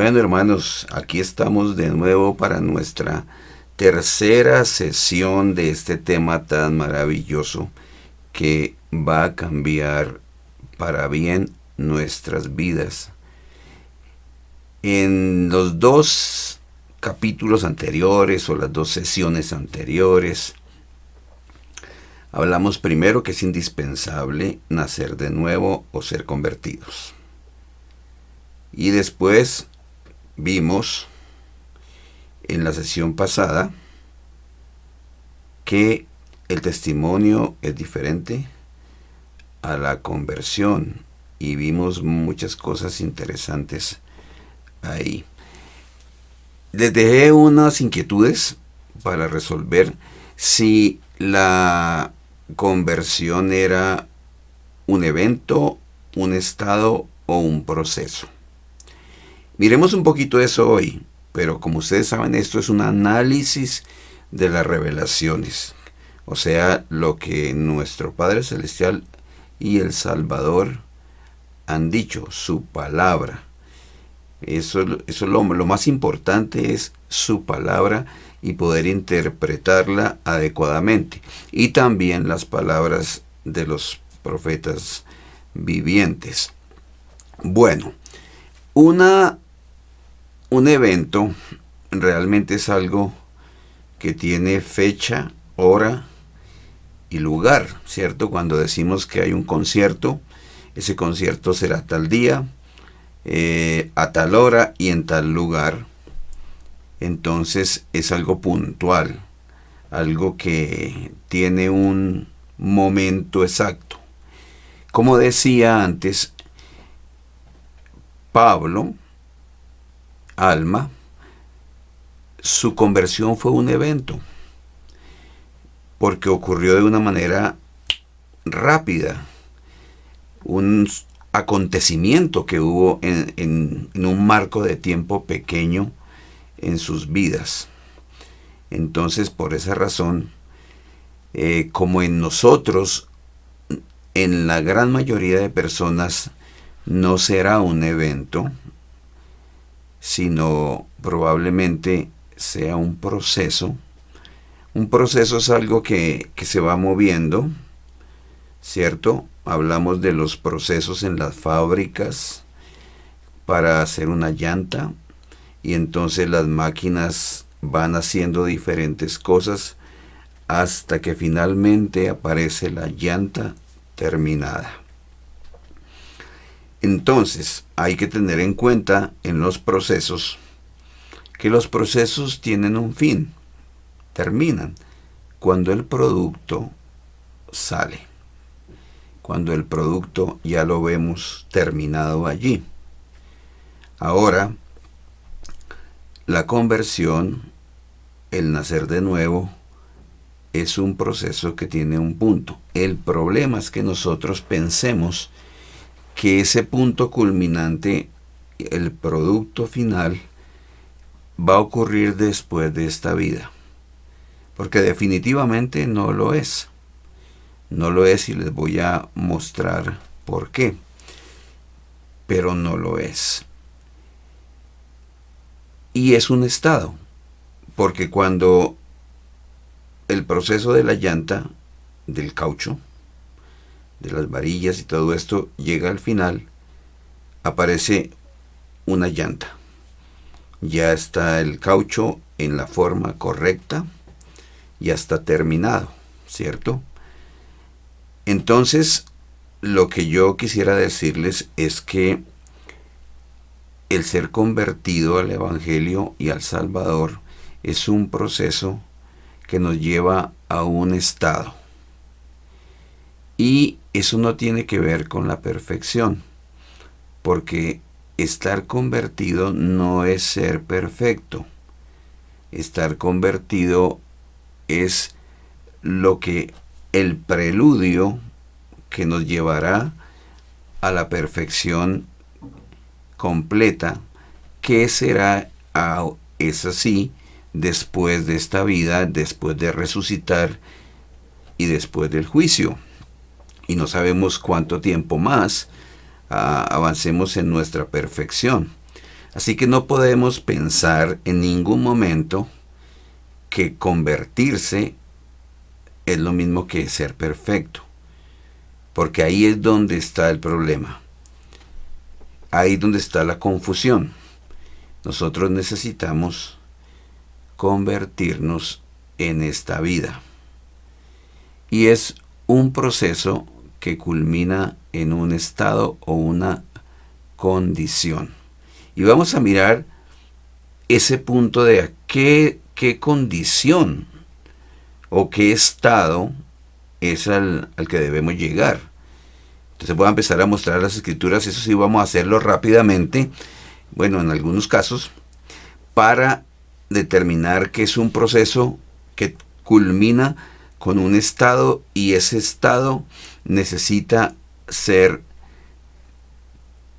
Bueno, hermanos, aquí estamos de nuevo para nuestra tercera sesión de este tema tan maravilloso que va a cambiar para bien nuestras vidas. En los dos capítulos anteriores o las dos sesiones anteriores, hablamos primero que es indispensable nacer de nuevo o ser convertidos. Y después vimos en la sesión pasada que el testimonio es diferente a la conversión y vimos muchas cosas interesantes ahí. Les dejé unas inquietudes para resolver si la conversión era un evento, un estado o un proceso. Miremos un poquito eso hoy, pero como ustedes saben, esto es un análisis de las revelaciones, o sea, lo que nuestro Padre Celestial y el Salvador han dicho, su palabra. Eso lo más importante es su palabra y poder interpretarla adecuadamente. Y también las palabras de los profetas vivientes. Bueno, un evento realmente es algo que tiene fecha, hora y lugar, ¿cierto? Cuando decimos que hay un concierto, ese concierto será tal día, a tal hora y en tal lugar. Entonces es algo puntual, algo que tiene un momento exacto. Como decía antes, Pablo, Alma, su conversión fue un evento, porque ocurrió de una manera rápida, un acontecimiento que hubo en un marco de tiempo pequeño en sus vidas. Entonces, por esa razón, como en nosotros, en la gran mayoría de personas, no será un evento, sino probablemente sea un proceso. Un proceso es algo que se va moviendo, ¿cierto? Hablamos de los procesos en las fábricas para hacer una llanta y entonces las máquinas van haciendo diferentes cosas hasta que finalmente aparece la llanta terminada. Entonces, hay que tener en cuenta en los procesos que los procesos tienen un fin, terminan cuando el producto sale, cuando el producto ya lo vemos terminado allí. Ahora, la conversión, el nacer de nuevo, es un proceso que tiene un punto. El problema es que nosotros pensemos que ese punto culminante, el producto final, va a ocurrir después de esta vida. Porque definitivamente no lo es. No lo es y les voy a mostrar por qué. Pero no lo es. Y es un estado. Porque cuando el proceso de la llanta, del caucho, de las varillas y todo esto llega al final, aparece una llanta. Ya está el caucho en la forma correcta, ya está terminado, ¿cierto? Entonces, lo que yo quisiera decirles es que el ser convertido al Evangelio y al Salvador es un proceso que nos lleva a un estado. Y eso no tiene que ver con la perfección, porque estar convertido no es ser perfecto. Estar convertido es lo que el preludio que nos llevará a la perfección completa, que será, es así, después de esta vida, después de resucitar y después del juicio. Y no sabemos cuánto tiempo más avancemos en nuestra perfección. Así que no podemos pensar en ningún momento que convertirse es lo mismo que ser perfecto, porque ahí es donde está el problema, ahí es donde está la confusión. Nosotros necesitamos convertirnos en esta vida, y es un proceso que culmina en un estado o una condición. Y vamos a mirar ese punto de qué condición o qué estado es al que debemos llegar. Entonces voy a empezar a mostrar las escrituras, eso sí vamos a hacerlo rápidamente, bueno, en algunos casos, para determinar que es un proceso que culmina con un estado, y ese estado necesita ser,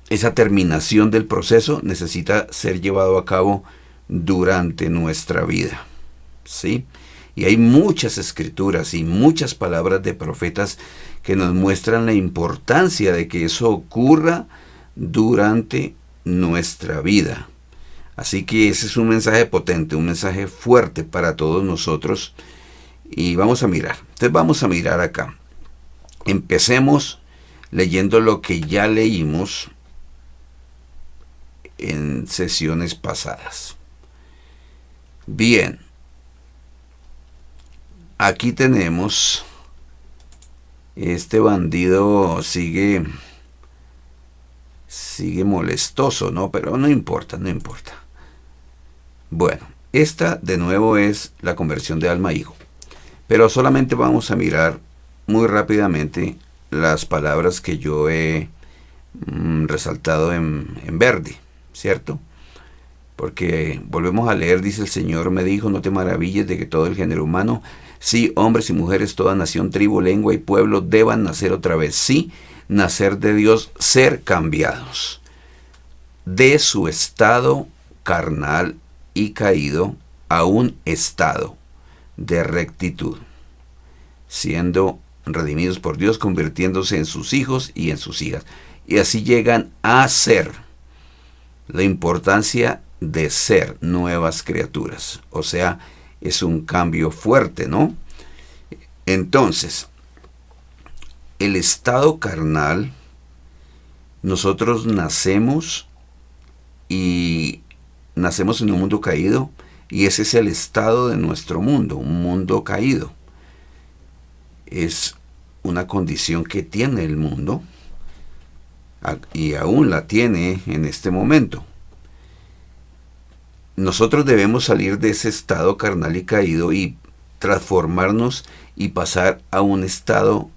esa terminación del proceso necesita ser llevado a cabo durante nuestra vida, ¿sí? Y hay muchas escrituras y muchas palabras de profetas que nos muestran la importancia de que eso ocurra durante nuestra vida. Así que ese es un mensaje potente, un mensaje fuerte para todos nosotros. Y vamos a mirar. Entonces vamos a mirar acá. Empecemos leyendo lo que ya leímos en sesiones pasadas. Bien. Aquí tenemos, este bandido sigue molestoso, ¿no? Pero no importa, no importa. Bueno, esta de nuevo es la conversión de alma a hijo. Pero solamente vamos a mirar muy rápidamente las palabras que yo he resaltado en verde, ¿cierto? Porque volvemos a leer, dice: el Señor me dijo, no te maravilles de que todo el género humano, sí, hombres y mujeres, toda nación, tribu, lengua y pueblo, deban nacer otra vez. Sí, nacer de Dios, ser cambiados de su estado carnal y caído a un estado de rectitud, siendo redimidos por Dios, convirtiéndose en sus hijos y en sus hijas. Y así llegan a ser. La importancia de ser nuevas criaturas. O sea, es un cambio fuerte, ¿no? Entonces, el estado carnal, nosotros nacemos y nacemos en un mundo caído, y ese es el estado de nuestro mundo, un mundo caído. Es una condición que tiene el mundo y aún la tiene en este momento. Nosotros debemos salir de ese estado carnal y caído y transformarnos y pasar a un estado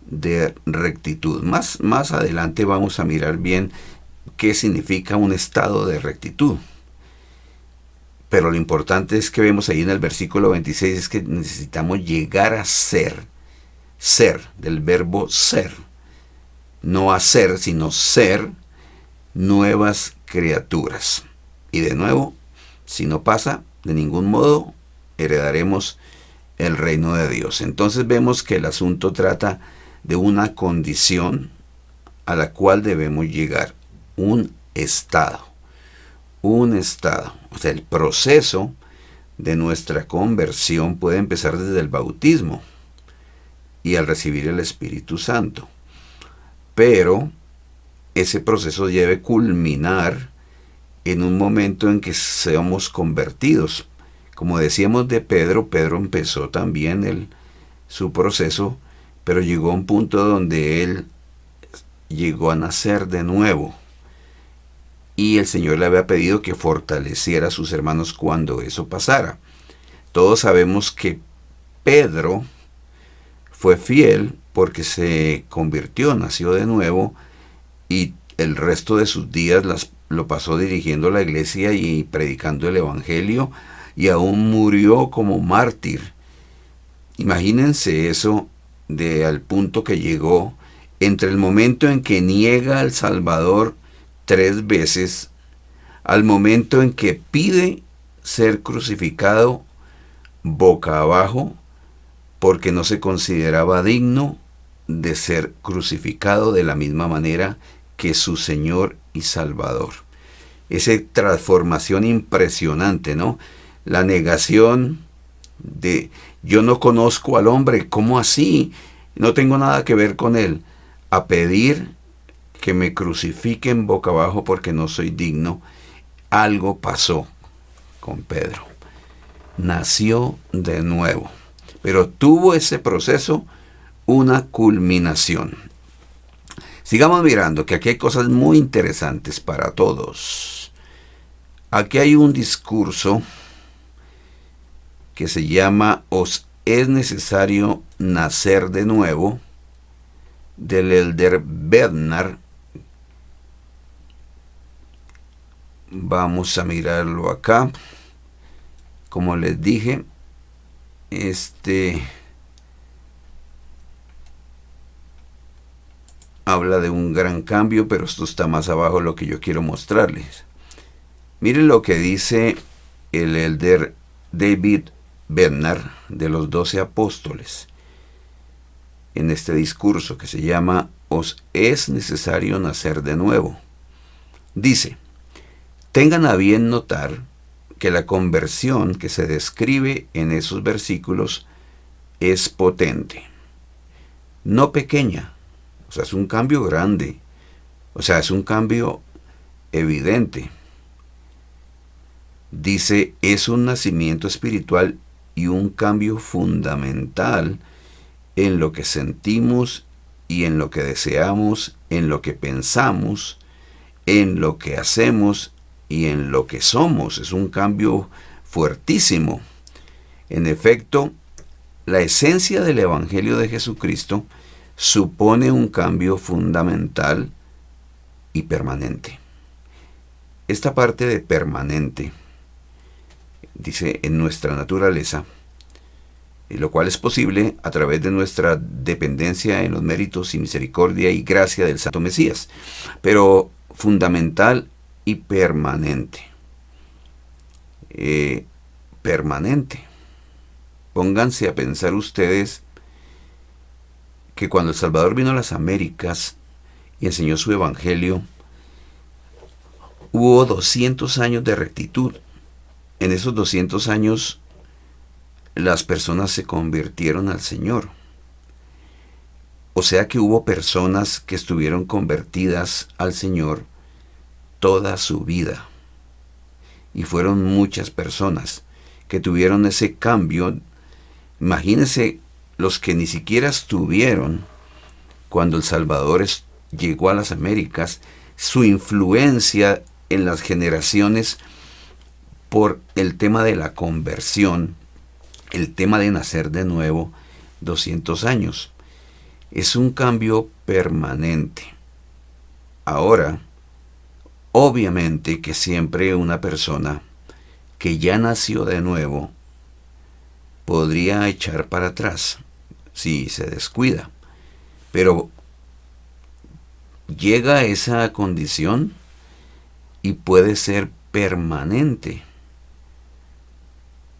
de rectitud. Más adelante vamos a mirar bien qué significa un estado de rectitud. Pero lo importante es que vemos ahí en el versículo 26 es que necesitamos llegar a ser, del verbo ser, no hacer, sino ser nuevas criaturas. Y de nuevo, si no pasa, de ningún modo heredaremos el reino de Dios. Entonces vemos que el asunto trata de una condición a la cual debemos llegar, un estado. O sea, el proceso de nuestra conversión puede empezar desde el bautismo y al recibir el Espíritu Santo. Pero ese proceso debe culminar en un momento en que seamos convertidos. Como decíamos de Pedro, Pedro empezó también su proceso, pero llegó a un punto donde él llegó a nacer de nuevo. Y el Señor le había pedido que fortaleciera a sus hermanos cuando eso pasara. Todos sabemos que Pedro fue fiel porque se convirtió, nació de nuevo, y el resto de sus días lo pasó dirigiendo la iglesia y predicando el evangelio, y aún murió como mártir. Imagínense eso, al punto que llegó entre el momento en que niega al Salvador 3 veces, al momento en que pide ser crucificado boca abajo, porque no se consideraba digno de ser crucificado de la misma manera que su Señor y Salvador. esa transformación impresionante, ¿no? La negación de yo no conozco al hombre, ¿cómo así? No tengo nada que ver con él. A pedir que me crucifiquen boca abajo porque no soy digno. Algo pasó con Pedro. Nació de nuevo. Pero tuvo ese proceso una culminación. Sigamos mirando que aquí hay cosas muy interesantes para todos. Aquí hay un discurso que se llama Os es necesario nacer de nuevo, del elder Bednar. Vamos a mirarlo acá. Como les dije, habla de un gran cambio, pero esto está más abajo de lo que yo quiero mostrarles. Miren lo que dice el elder David Bednar de los 12 apóstoles en este discurso que se llama Os es necesario nacer de nuevo. Dice: tengan a bien notar que la conversión que se describe en esos versículos es potente, no pequeña. O sea, es un cambio grande. O sea, es un cambio evidente. Dice, es un nacimiento espiritual y un cambio fundamental en lo que sentimos y en lo que deseamos, en lo que pensamos, en lo que hacemos y en lo que somos. Es un cambio fuertísimo. En efecto, la esencia del Evangelio de Jesucristo supone un cambio fundamental y permanente. Esta parte de permanente, dice, en nuestra naturaleza, y lo cual es posible a través de nuestra dependencia en los méritos y misericordia y gracia del Santo Mesías, pero fundamental y permanente. Permanente. Pónganse a pensar ustedes que cuando el Salvador vino a las Américas y enseñó su evangelio, hubo 200 años de rectitud. En esos 200 años, las personas se convirtieron al Señor. O sea que hubo personas que estuvieron convertidas al Señor toda su vida. Y fueron muchas personas que tuvieron ese cambio. Imagínense los que ni siquiera estuvieron cuando el Salvador llegó a las Américas, su influencia en las generaciones por el tema de la conversión, el tema de nacer de nuevo, 200 años. Es un cambio permanente. Ahora, obviamente que siempre una persona que ya nació de nuevo podría echar para atrás si se descuida. Pero llega a esa condición y puede ser permanente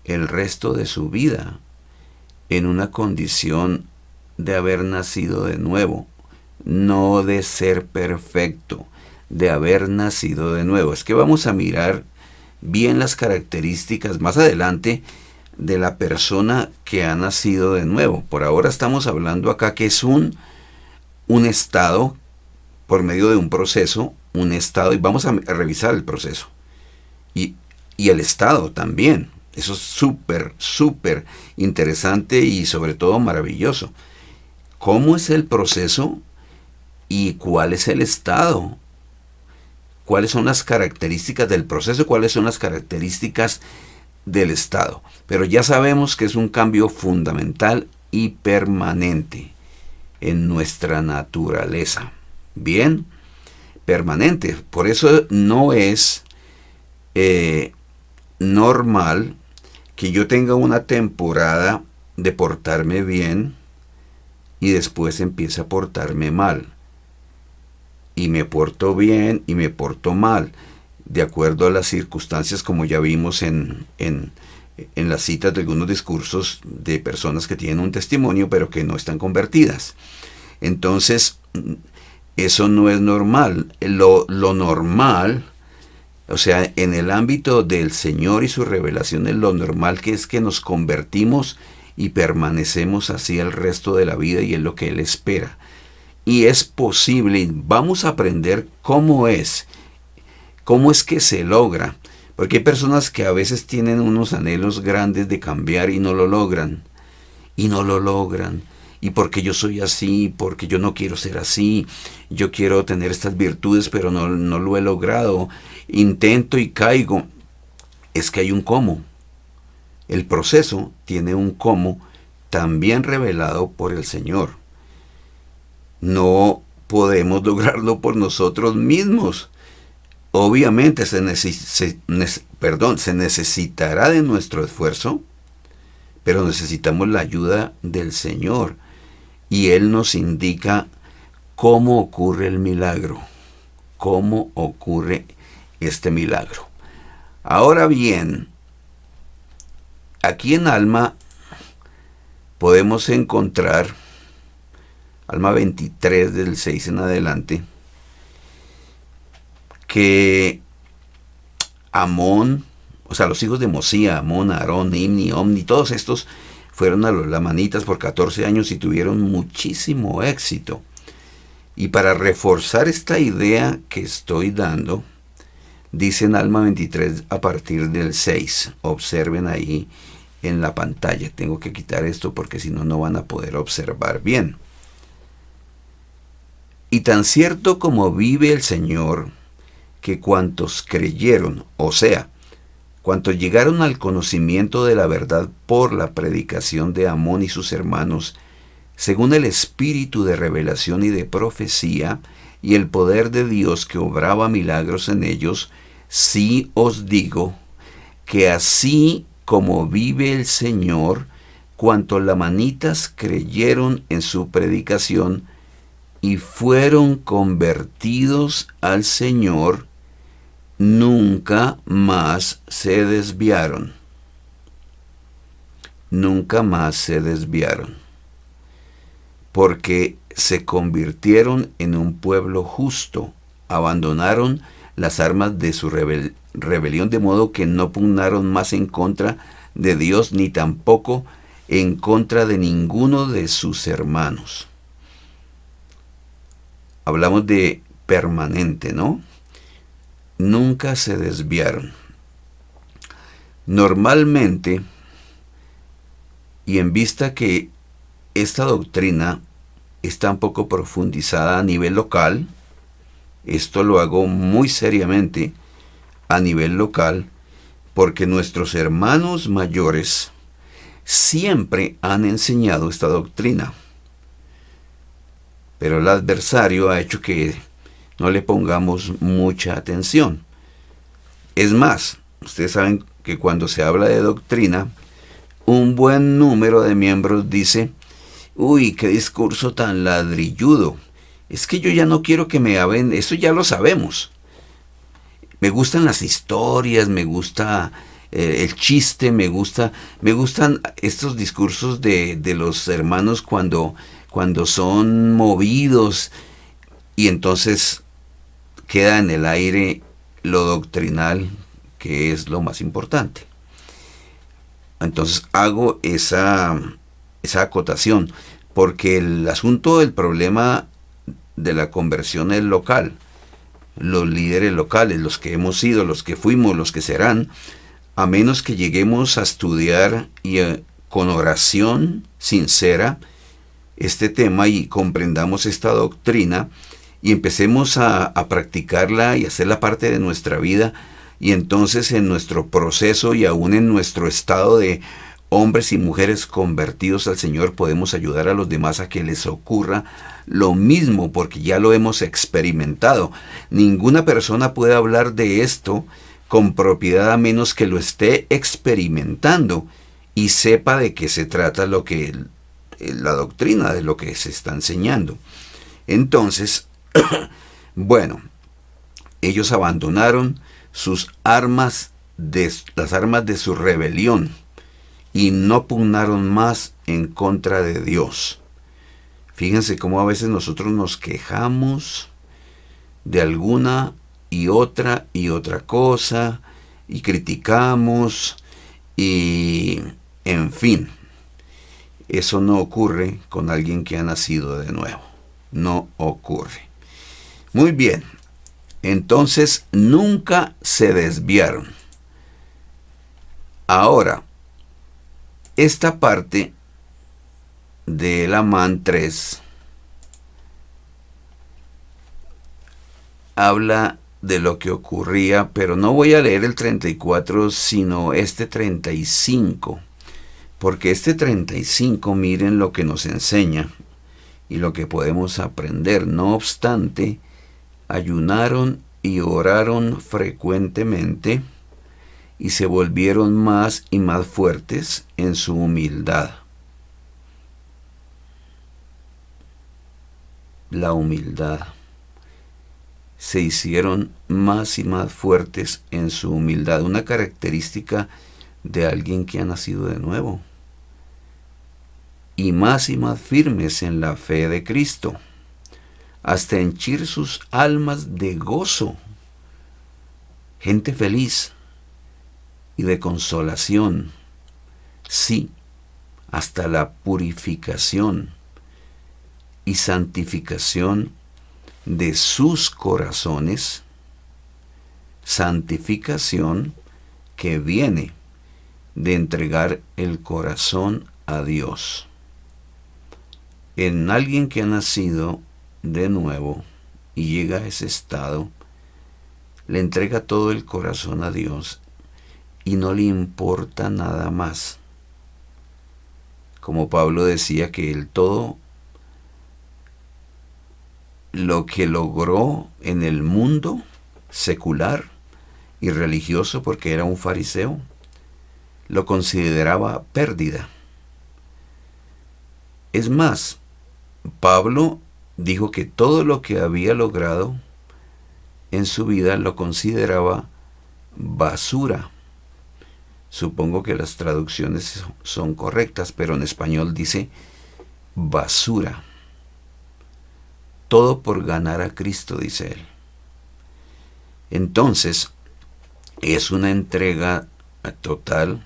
el resto de su vida en una condición de haber nacido de nuevo, no de ser perfecto, de haber nacido de nuevo. Es que vamos a mirar bien las características más adelante de la persona que ha nacido de nuevo. Por ahora estamos hablando acá que es un estado, por medio de un proceso, un estado, y vamos a revisar el proceso. Y el estado también. Eso es súper, súper interesante y sobre todo maravilloso. ¿Cómo es el proceso y cuál es el estado? ¿Cuáles son las características del proceso? ¿Cuáles son las características del estado? Pero ya sabemos que es un cambio fundamental y permanente en nuestra naturaleza. Bien, permanente. Por eso no es normal que yo tenga una temporada de portarme bien y después empiece a portarme mal. Y me porto bien y me porto mal, de acuerdo a las circunstancias, como ya vimos en las citas de algunos discursos de personas que tienen un testimonio pero que no están convertidas. Entonces, eso no es normal. Lo normal O sea, en el ámbito del Señor y su revelación, es lo normal que es que nos convertimos y permanecemos así el resto de la vida, y es lo que Él espera. Y es posible, vamos a aprender cómo es que se logra. Porque hay personas que a veces tienen unos anhelos grandes de cambiar y no lo logran. Y no lo logran. Y porque yo soy así, porque yo no quiero ser así. Yo quiero tener estas virtudes, pero no lo he logrado. Intento y caigo. Es que hay un cómo. El proceso tiene un cómo también revelado por el Señor. No podemos lograrlo por nosotros mismos. Obviamente se necesitará de nuestro esfuerzo, pero necesitamos la ayuda del Señor. Y Él nos indica cómo ocurre el milagro, cómo ocurre este milagro. Ahora bien, aquí en Alma podemos encontrar, Alma 23 del 6 en adelante, que Amón, o sea, los hijos de Mosía, Amón, Aarón, Imni, Omni, todos estos fueron a los lamanitas por 14 años y tuvieron muchísimo éxito. Y para reforzar esta idea que estoy dando, dice en Alma 23 a partir del 6. Observen ahí en la pantalla. Tengo que quitar esto porque si no, no van a poder observar bien. Y tan cierto como vive el Señor, que cuantos creyeron, o sea, cuantos llegaron al conocimiento de la verdad por la predicación de Amón y sus hermanos, según el espíritu de revelación y de profecía, y el poder de Dios que obraba milagros en ellos, sí os digo que así como vive el Señor, cuantos lamanitas creyeron en su predicación y fueron convertidos al Señor, nunca más se desviaron. Nunca más se desviaron. Porque se convirtieron en un pueblo justo, abandonaron las armas de su rebelión, de modo que no pugnaron más en contra de Dios, ni tampoco en contra de ninguno de sus hermanos. Hablamos de permanente, ¿no? Nunca se desviaron. Normalmente, y en vista que esta doctrina está un poco profundizada a nivel local, esto lo hago muy seriamente a nivel local, porque nuestros hermanos mayores siempre han enseñado esta doctrina. Pero el adversario ha hecho que no le pongamos mucha atención. Es más, ustedes saben que cuando se habla de doctrina, un buen número de miembros dice: uy, qué discurso tan ladrilludo. Es que yo ya no quiero que me hablen, eso ya lo sabemos. Me gustan las historias, me gusta el chiste, me gustan estos discursos de los hermanos cuando son movidos, y entonces queda en el aire lo doctrinal, que es lo más importante. Entonces hago esa acotación, porque el asunto del problema de la conversión es local. Los líderes locales, los que hemos sido, los que fuimos, los que serán, a menos que lleguemos a estudiar y con oración sincera este tema y comprendamos esta doctrina y empecemos a practicarla y hacerla parte de nuestra vida, y entonces en nuestro proceso y aún en nuestro estado de hombres y mujeres convertidos al Señor podemos ayudar a los demás a que les ocurra lo mismo, porque ya lo hemos experimentado. Ninguna persona puede hablar de esto con propiedad a menos que lo esté experimentando y sepa de qué se trata la doctrina, de lo que se está enseñando. Entonces, bueno, ellos abandonaron las armas de su rebelión y no pugnaron más en contra de Dios. Fíjense cómo a veces nosotros nos quejamos de alguna y otra cosa, y criticamos, y en fin, eso no ocurre con alguien que ha nacido de nuevo. No ocurre. Muy bien. Entonces, nunca se desviaron. Ahora, esta parte del Amán 3 habla de lo que ocurría, pero no voy a leer el 34, sino este 35. Porque este 35, miren lo que nos enseña y lo que podemos aprender. No obstante, ayunaron y oraron frecuentemente y se volvieron más y más fuertes en su humildad. La humildad. Se hicieron más y más fuertes en su humildad. Una característica de alguien que ha nacido de nuevo. Y más firmes en la fe de Cristo, hasta henchir sus almas de gozo. Gente feliz y de consolación. Sí, hasta la purificación y santificación de sus corazones, santificación que viene de entregar el corazón a Dios. En alguien que ha nacido de nuevo y llega a ese estado, le entrega todo el corazón a Dios y no le importa nada más. Como Pablo decía que él todo lo que logró en el mundo secular y religioso, porque era un fariseo, lo consideraba pérdida. Es más, Pablo dijo que todo lo que había logrado en su vida lo consideraba basura. Supongo que las traducciones son correctas, pero en español dice basura. Todo por ganar a Cristo, dice él. Entonces, es una entrega total,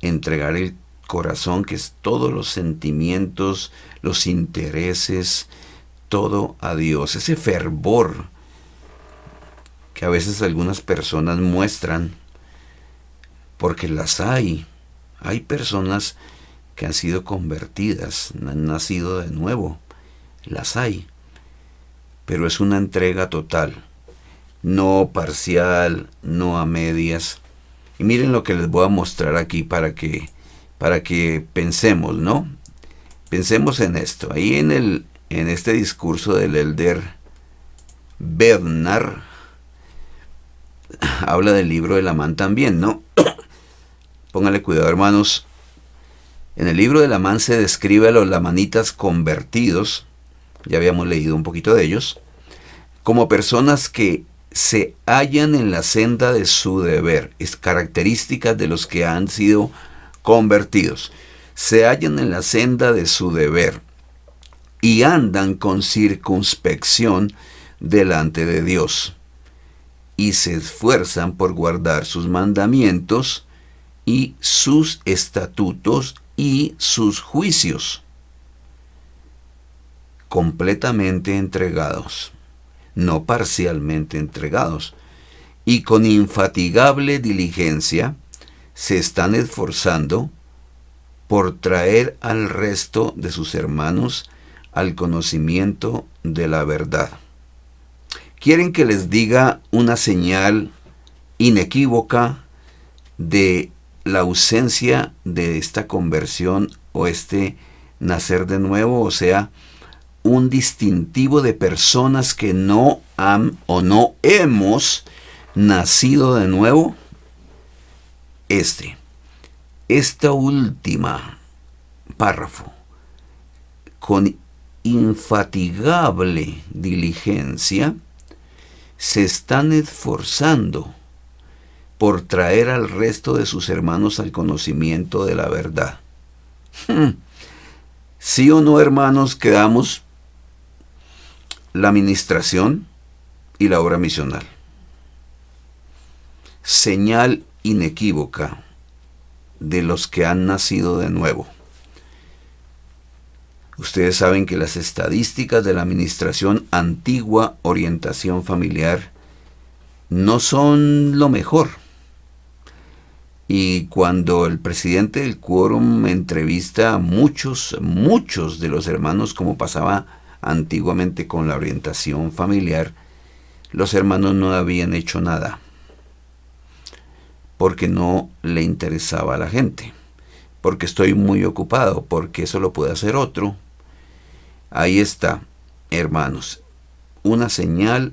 entregar el corazón, que es todos los sentimientos, los intereses, todo a Dios. Ese fervor que a veces algunas personas muestran, porque las hay. Hay personas que han sido convertidas, han nacido de nuevo. Las hay. Pero es una entrega total. No parcial, no a medias. Y miren lo que les voy a mostrar aquí para que pensemos, ¿no? Pensemos en esto. Ahí en este discurso del elder Bernard habla del libro del Amán también, ¿no? Póngale cuidado, hermanos. En el libro del Amán se describe a los lamanitas convertidos, ya habíamos leído un poquito de ellos, como personas que se hallan en la senda de su deber. Es características de los que han sido convertidos. Se hallan en la senda de su deber y andan con circunspección delante de Dios y se esfuerzan por guardar sus mandamientos y sus estatutos y sus juicios, completamente entregados, no parcialmente entregados, y con infatigable diligencia se están esforzando por traer al resto de sus hermanos al conocimiento de la verdad. Quieren que les diga una señal inequívoca de la ausencia de esta conversión o este nacer de nuevo, o sea, un distintivo de personas que no han o no hemos nacido de nuevo. Esta última párrafo, con infatigable diligencia, se están esforzando por traer al resto de sus hermanos al conocimiento de la verdad. ¿Sí o no, hermanos, que damos la ministración y la obra misional. Señal inequívoca de los que han nacido de nuevo. Ustedes saben que las estadísticas de la Administración Antigua Orientación Familiar no son lo mejor. Y cuando el presidente del quórum entrevista a muchos de los hermanos, como pasaba antiguamente con la orientación familiar, los hermanos no habían hecho nada, porque no le interesaba a la gente, porque estoy muy ocupado, porque eso lo puede hacer otro. Ahí está, hermanos, una señal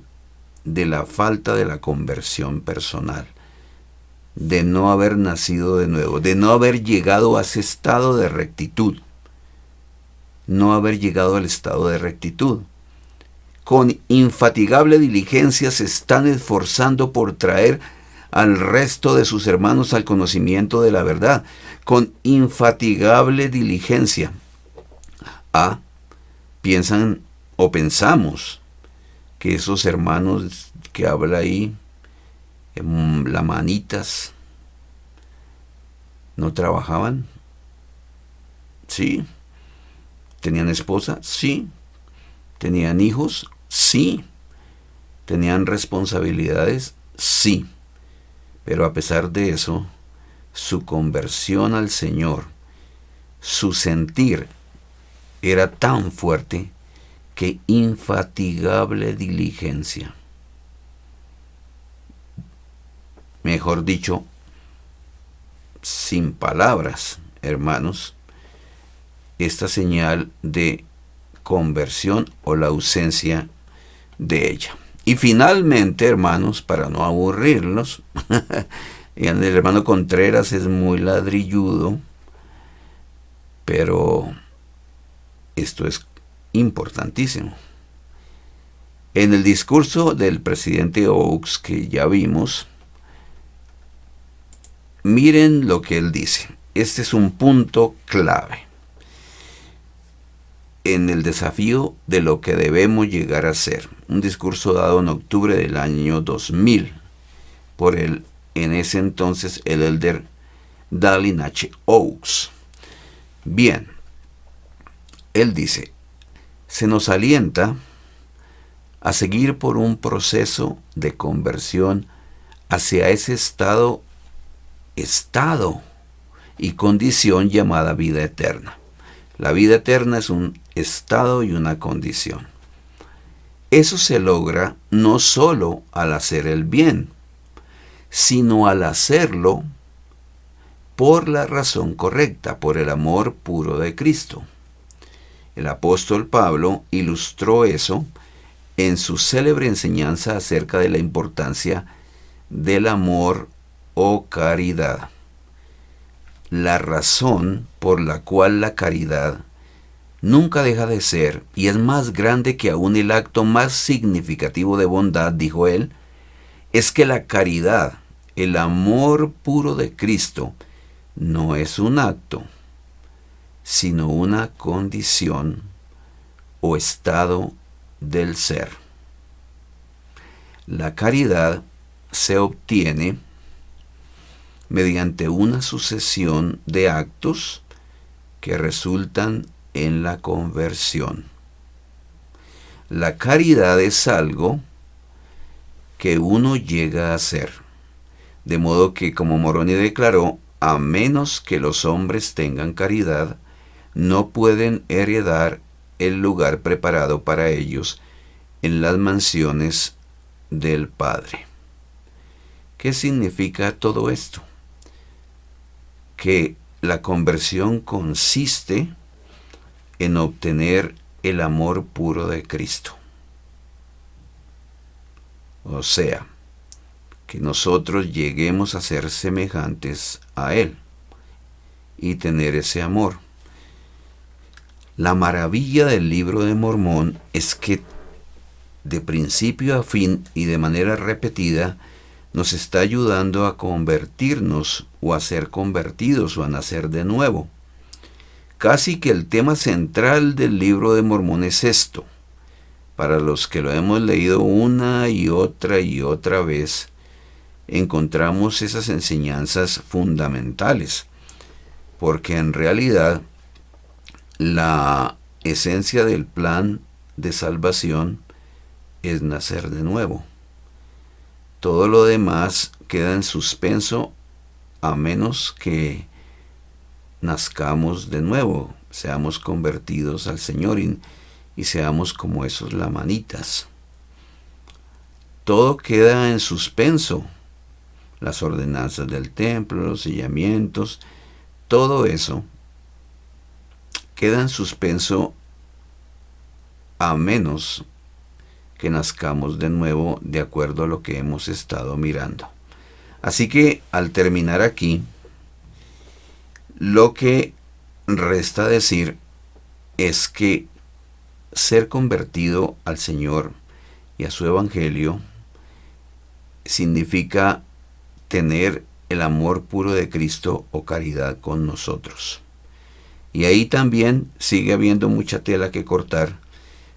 de la falta de la conversión personal, de no haber nacido de nuevo, de no haber llegado a ese estado de rectitud, no haber llegado al estado de rectitud. Con infatigable diligencia se están esforzando por traer al resto de sus hermanos al conocimiento de la verdad, con infatigable diligencia. Piensan o pensamos que esos hermanos que habla ahí, lamanitas, ¿no trabajaban? Sí. ¿Tenían esposa? Sí. ¿Tenían hijos? Sí. ¿Tenían responsabilidades? Sí. Pero a pesar de eso, su conversión al Señor, su sentir, era tan fuerte que infatigable diligencia. Mejor dicho, sin palabras, hermanos, esta señal de conversión o la ausencia de ella. Y finalmente, hermanos, para no aburrirlos, el hermano Contreras es muy ladrilludo, pero esto es importantísimo. En el discurso del presidente Oaks que ya vimos, miren lo que él dice. Este es un punto clave en el desafío de lo que debemos llegar a ser. Un discurso dado en octubre del año 2000 por en ese entonces el elder Dallin H. Oaks. Bien, él dice, se nos alienta a seguir por un proceso de conversión hacia ese estado y condición llamada vida eterna. La vida eterna es un estado y una condición. Eso se logra no solo al hacer el bien, sino al hacerlo por la razón correcta, por el amor puro de Cristo. El apóstol Pablo ilustró eso en su célebre enseñanza acerca de la importancia del amor o caridad. La razón por la cual la caridad nunca deja de ser y es más grande que aún el acto más significativo de bondad, dijo él, es que la caridad, el amor puro de Cristo, no es un acto, sino una condición o estado del ser. La caridad se obtiene mediante una sucesión de actos que resultan en la conversión. La caridad es algo que uno llega a hacer, de modo que, como Moroni declaró, a menos que los hombres tengan caridad, no pueden heredar el lugar preparado para ellos en las mansiones del Padre. ¿Qué significa todo esto? Que la conversión consiste en obtener el amor puro de Cristo. O sea, que nosotros lleguemos a ser semejantes a Él y tener ese amor. La maravilla del libro de Mormón es que de principio a fin y de manera repetida nos está ayudando a convertirnos o a ser convertidos o a nacer de nuevo. Casi que el tema central del libro de Mormón es esto: para los que lo hemos leído una y otra vez, encontramos esas enseñanzas fundamentales, porque en realidad la esencia del plan de salvación es nacer de nuevo. Todo lo demás queda en suspenso a menos que nazcamos de nuevo, seamos convertidos al Señor y seamos como esos lamanitas. Todo queda en suspenso. Las ordenanzas del templo, los sellamientos, todo eso queda en suspenso a menos que nazcamos de nuevo de acuerdo a lo que hemos estado mirando. Así que al terminar aquí, lo que resta decir es que ser convertido al Señor y a su Evangelio significa tener el amor puro de Cristo o caridad con nosotros. Y ahí también sigue habiendo mucha tela que cortar,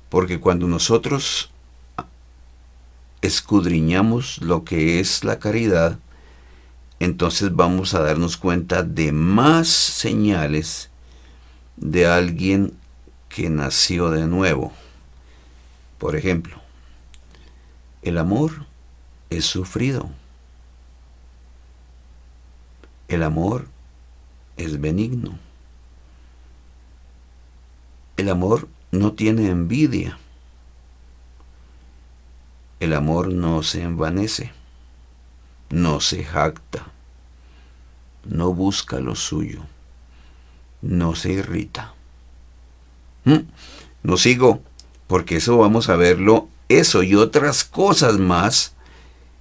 porque cuando nosotros escudriñamos lo que es la caridad, entonces vamos a darnos cuenta de más señales de alguien que nació de nuevo. Por ejemplo, el amor es sufrido. El amor es benigno. El amor no tiene envidia. El amor no se envanece, no se jacta, no busca lo suyo, no se irrita. No sigo, porque eso vamos a verlo, eso y otras cosas más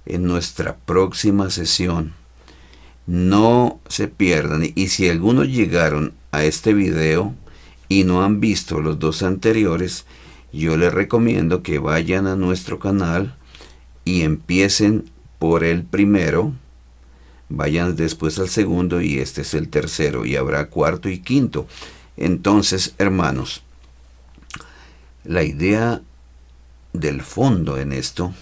en nuestra próxima sesión. No se pierdan, y si algunos llegaron a este video y no han visto los dos anteriores, yo les recomiendo que vayan a nuestro canal y empiecen por el primero, vayan después al segundo y este es el tercero y habrá cuarto y quinto. Entonces, hermanos, la idea del fondo en esto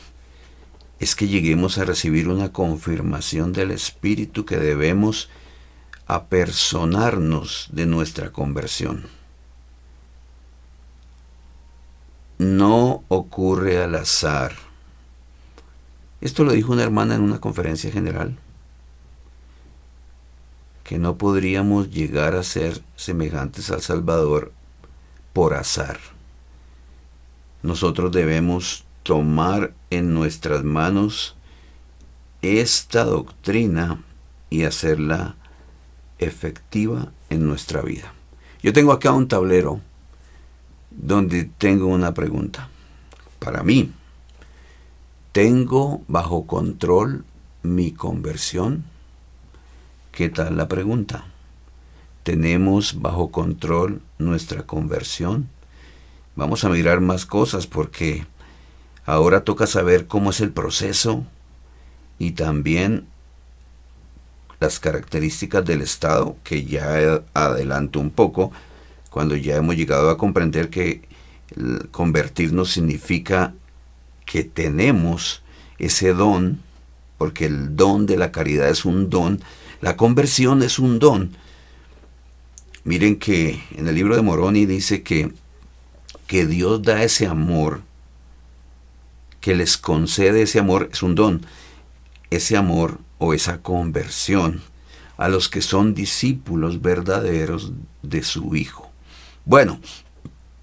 es que lleguemos a recibir una confirmación del Espíritu que debemos apersonarnos de nuestra conversión. No ocurre al azar. Esto lo dijo una hermana en una conferencia general, que no podríamos llegar a ser semejantes al Salvador por azar. Nosotros debemos tomar en nuestras manos esta doctrina y hacerla efectiva en nuestra vida. Yo tengo acá un tablero donde tengo una pregunta. Para mí, ¿tengo bajo control mi conversión? ¿Qué tal la pregunta? ¿Tenemos bajo control nuestra conversión? Vamos a mirar más cosas porque ahora toca saber cómo es el proceso y también las características del estado, que ya adelanto un poco, cuando ya hemos llegado a comprender que convertirnos significa que tenemos ese don, porque el don de la caridad es un don, la conversión es un don. Miren que en el libro de Moroni dice que Dios da ese amor, que les concede ese amor, es un don, ese amor o esa conversión a los que son discípulos verdaderos de su Hijo. Bueno,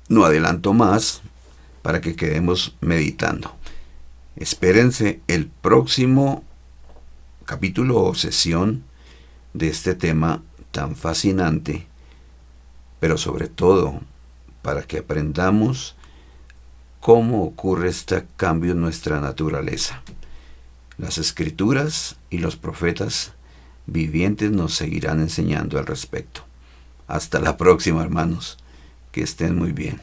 no adelanto más para que quedemos meditando. Espérense el próximo capítulo o sesión de este tema tan fascinante, pero sobre todo para que aprendamos cómo ocurre este cambio en nuestra naturaleza. Las Escrituras y los profetas vivientes nos seguirán enseñando al respecto. Hasta la próxima, hermanos. Que estén muy bien.